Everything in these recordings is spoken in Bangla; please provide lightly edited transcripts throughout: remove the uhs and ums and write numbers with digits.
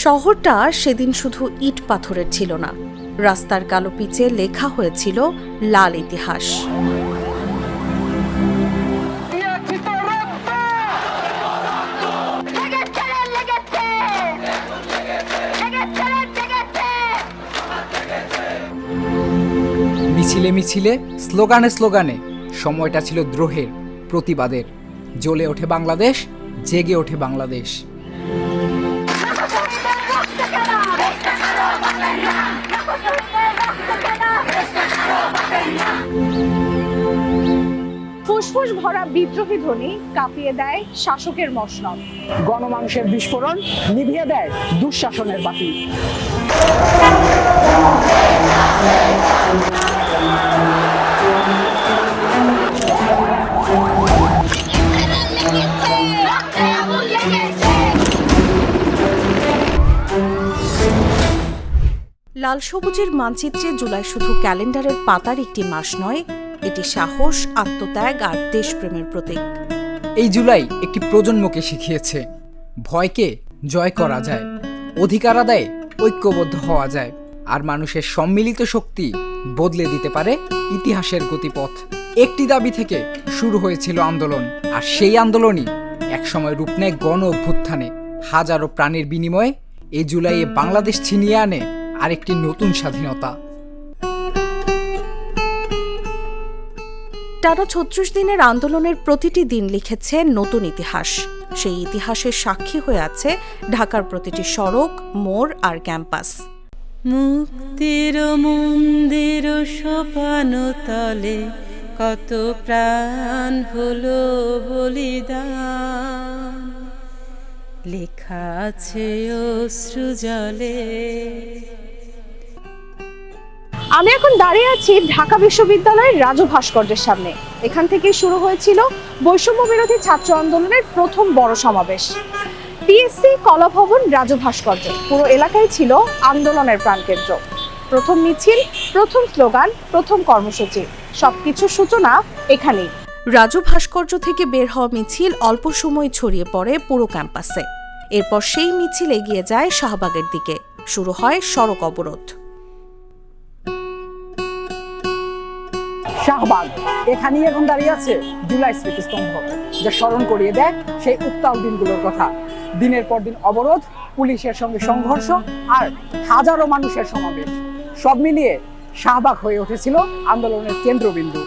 শহরটা সেদিন শুধু ইট পাথরের ছিল না, রাস্তার কালো পিচে লেখা হয়েছিল লাল ইতিহাস। মিছিলে মিছিলে, স্লোগানে স্লোগানে সময়টা ছিল দ্রোহের, প্রতিবাদের। জ্বলে ওঠে বাংলাদেশ, জেগে ওঠে বাংলাদেশ। ফুসফুস ভরা বিদ্রোহী ধ্বনি কাঁপিয়ে দেয় শাসকের মসনদ। গণমানুষের বিস্ফোরণ নিভিয়ে দেয় দুঃশাসনের বাতি। লাল সবুজের মানচিত্রে জুলাই শুধু ক্যালেন্ডারের পাতার একটি মাস নয়, এটি সাহস, আত্মত্যাগ আর দেশপ্রেমের প্রতীক। এই জুলাই একটি প্রজন্মকে শিখিয়েছে ভয়কে জয় করা যায়, অধিকার আদায়ে ঐক্যবদ্ধ হওয়া যায়, আর মানুষের সম্মিলিত শক্তি বদলে দিতে পারে ইতিহাসের গতিপথ। একটি দাবি থেকে শুরু হয়েছিল আন্দোলন, আর সেই আন্দোলনই একসময় রূপ নেয় গণ অভ্যুত্থানে। হাজারো প্রাণের বিনিময়ে এই জুলাইয়ে বাংলাদেশ ছিনিয়ে আনে আরেকটি নতুন স্বাধীনতা। টানা ৩৬ দিনের আন্দোলনের প্রতিটি দিন লিখেছে নতুন ইতিহাস। সেই ইতিহাসের সাক্ষী হয়ে আছে ঢাকার প্রতিটি সড়ক, মোড় আর ক্যাম্পাস। মুক্তির মন্দির সোপানতলে কত প্রাণ হলো বলিদান, লেখা আছে অশ্রু জলে। আমি এখন দাঁড়িয়ে আছি ঢাকা বিশ্ববিদ্যালয়ের রাজু ভাস্কর্যের সামনে। এখান থেকে শুরু হয়েছিল বৈষম্য বিরোধী ছাত্র আন্দোলনের প্রথম বড় সমাবেশ। টিএসসি, কলাভবন, রাজু ভাস্কর্য, পুরো এলাকায় ছিল আন্দোলনের প্রাণকেন্দ্র। প্রথম মিছিল, প্রথম স্লোগান, প্রথম কর্মসূচি, সবকিছুর সূচনা এখানেই। রাজু ভাস্কর্য থেকে বের হওয়া মিছিল অল্প সময় ছড়িয়ে পড়ে পুরো ক্যাম্পাসে। এরপর সেই মিছিল এগিয়ে যায় শাহবাগের দিকে। শুরু হয় সড়ক অবরোধ। শাহবাগ, এখানেই এখন দাঁড়িয়ে আছে জুলাই স্মৃতিস্তম্ভ, যা স্মরণ করিয়ে দেয় সেই উত্তাল দিনগুলোর কথা। দিনের পর দিন অবরোধ, পুলিশের সঙ্গে সংঘর্ষ আর হাজারো মানুষের সমাবেশ, সব মিলিয়ে শাহবাগ হয়ে উঠেছিল আন্দোলনের কেন্দ্রবিন্দু।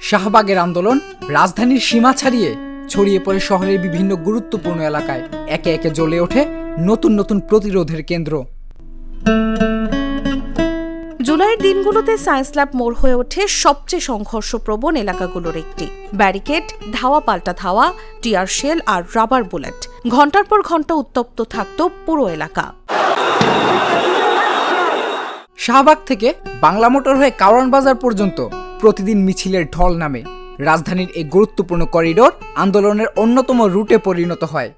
শাহবাগের আন্দোলন রাজধানীর সীমা ছাড়িয়ে ছড়িয়ে পড়ে শহরের বিভিন্ন গুরুত্বপূর্ণ এলাকায়। একে একে জ্বলে ওঠে নতুন নতুন প্রতিরোধের কেন্দ্র। জুলাইয়ের দিনগুলোতে সায়েন্স ল্যাব মোড় হয়ে ওঠে সবচেয়ে সংঘর্ষপ্রবণ এলাকাগুলোর একটি। ব্যারিকেড, ধাওয়া পাল্টা ধাওয়া, টিয়ার শেল আর রাবার বুলেট, ঘণ্টার পর ঘণ্টা উত্তপ্ত থাকত পুরো এলাকা। শাহবাগ থেকে বাংলা মোটর হয়ে কারওয়ান বাজার পর্যন্ত প্রতিদিন মিছিলের ঢল নামে। রাজধানীর এই গুরুত্বপূর্ণ করিডোর আন্দোলনের অন্যতম রুটে পরিণত হয়।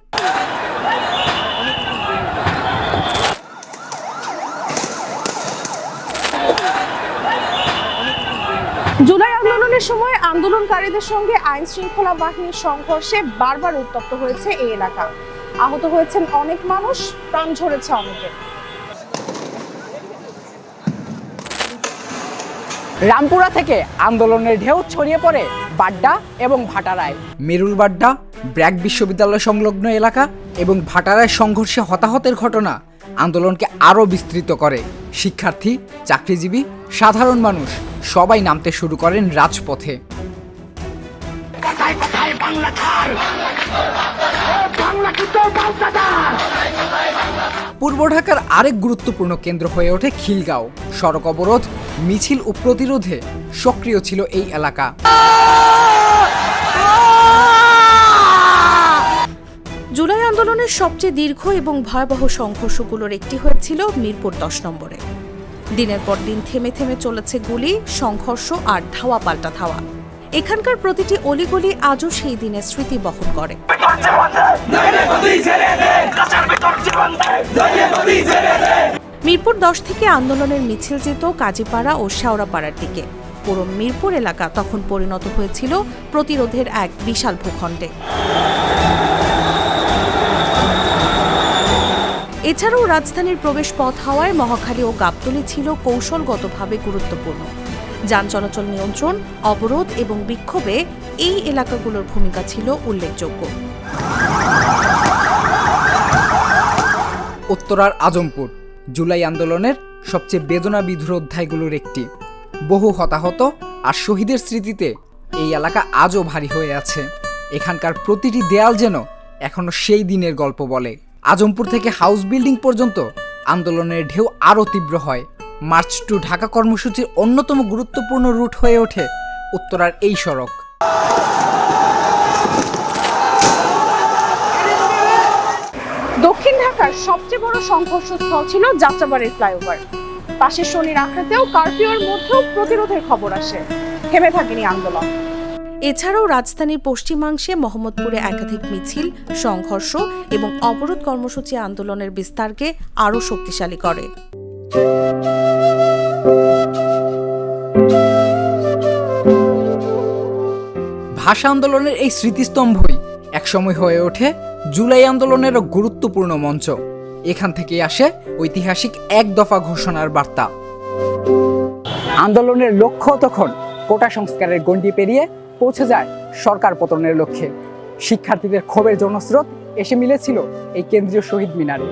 জুলাই আন্দোলনের সময় আন্দোলনকারীদের সঙ্গে আইন শৃঙ্খলা বাহিনীর সংঘর্ষে বারবার উত্তপ্ত হয়েছে এই এলাকা। আহত হয়েছেন অনেক মানুষ, প্রাণ ঝরেছে অনেকের। রামপুরা থেকে আন্দোলনের ঢেউ ছড়িয়ে পড়ে বাড্ডা এবং ভাটারায়। মেরুল বাড্ডা, ব্র্যাক বিশ্ববিদ্যালয় সংলগ্ন এলাকা এবং ভাটারায় সংঘর্ষে হতাহতের ঘটনা আন্দোলনকে আরও বিস্তৃত করে। শিক্ষার্থী, চাকরিজীবী, সাধারণ মানুষ সবাই নামতে শুরু করেন রাজপথে। পূর্ব ঢাকার আরেক গুরুত্বপূর্ণ কেন্দ্র হয়ে ওঠে খিলগাঁও। সড়ক অবরোধ, মিছিল ও প্রতিরোধে সক্রিয় ছিল এই এলাকা। জুলাই আন্দোলনের সবচেয়ে দীর্ঘ এবং ভয়াবহ সংঘর্ষগুলোর একটি হয়েছিল মিরপুর 10 নম্বরে। দিনের পর দিন থেমে থেমে চলেছে গুলি, সংঘর্ষ আর ধাওয়া পাল্টা ধাওয়া। এখানকার প্রতিটি অলিগলি আজও সেই দিনের স্মৃতি বহন করে। মিরপুর 10 থেকে আন্দোলনের মিছিল যেত কাজীপাড়া ও শেওড়াপাড়ার দিকে। পুরো মিরপুর এলাকা তখন পরিণত হয়েছিল প্রতিরোধের এক বিশাল ভূখণ্ডে। এছাড়াও রাজধানীর প্রবেশ পথ হওয়ায় মহাখালী ও গাবতলী ছিল কৌশলগতভাবে গুরুত্বপূর্ণ। যান চলাচল নিয়ন্ত্রণ, অবরোধ এবং বিক্ষোভে এই এলাকাগুলোর ভূমিকা ছিল উল্লেখযোগ্য। উত্তরার আজমপুর জুলাই আন্দোলনের সবচেয়ে বেদনাবিধুর অধ্যায়গুলোর একটি। বহু হতাহত আর শহীদের স্মৃতিতে এই এলাকা আজও ভারী হয়ে আছে। এখানকার প্রতিটি দেয়াল যেন এখনো সেই দিনের গল্প বলে। আজমপুর থেকে হাউস বিল্ডিং পর্যন্ত আন্দোলনের ঢেউ আরও তীব্র হয়। মার্চ টু ঢাকা কর্মসূচির অন্যতম গুরুত্বপূর্ণ রুট হয়ে ওঠে উত্তরার এই সড়ক। দক্ষিণ ঢাকার সবচেয়ে বড় সংঘর্ষস্থল ছিল যাত্রাবাড়ির ফ্লাইওভার। পাশের শনির আখড়াতেও কারফিউর মধ্যেও প্রতিরোধের খবর আসে, থেমে থাকেনি আন্দোলন। এছাড়াও রাজধানীর পশ্চিমাংশে মোহাম্মদপুরে একাধিক মিছিল, সংঘর্ষ এবং অবরোধ কর্মসূচি আন্দোলনের বিস্তারকে আরও শক্তিশালী করে। ভাষা আন্দোলনের এই স্মৃতিস্তম্ভই একসময় হয়ে ওঠে জুলাই আন্দোলনেরও গুরুত্বপূর্ণ মঞ্চ। এখান থেকে আসে ঐতিহাসিক এক দফা ঘোষণার বার্তা। আন্দোলনের লক্ষ্য তখন কোটা সংস্কারের গণ্ডি পেরিয়ে পৌঁছে যায় সরকার পতনের লক্ষ্যে। শিক্ষার্থীদের ক্ষোভের জনস্রোত এসে মিলেছিল এই কেন্দ্রীয় শহীদ মিনারে।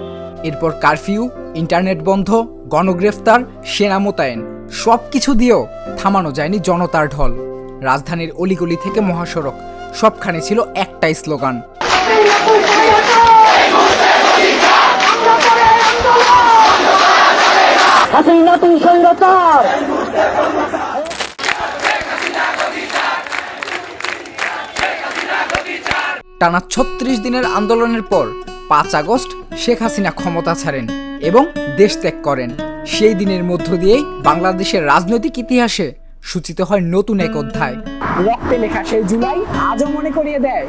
এরপর কারফিউ, ইন্টারনেট বন্ধ, গণগ্রেফতার, সেনা মোতায়েন সবকিছু দিয়েও থামানো যায়নি জনতার ঢল। রাজধানীর অলিগলি থেকে মহাসড়ক সবখানে ছিল একটাই স্লোগান, টানা ৩৬ দিনের আন্দোলনের পর ৫ আগস্ট শেখ হাসিনা ক্ষমতা ছাড়েন এবং দেশ ত্যাগ করেন। সেই দিনের মধ্য দিয়েই বাংলাদেশের রাজনৈতিক ইতিহাসে সূচিত হয় নতুন এক অধ্যায়। রক্তে লেখা সেই জুলাই আজও মনে করিয়ে দেয়,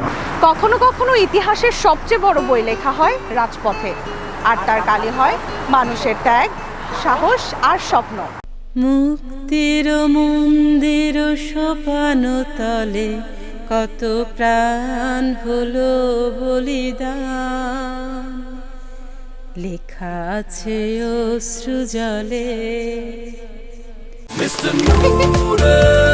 কখনো কখনো ইতিহাসের সবচেয়ে বড় বই লেখা হয় রাজপথে, আর তার কালি হয় মানুষের ত্যাগ, সাহস আর স্বপ্ন। মুক্তির মন্দির সোপান তলে কত প্রাণ হলো বলিদান, লেখা আছে অশ্রু জলে। Mr. Noodle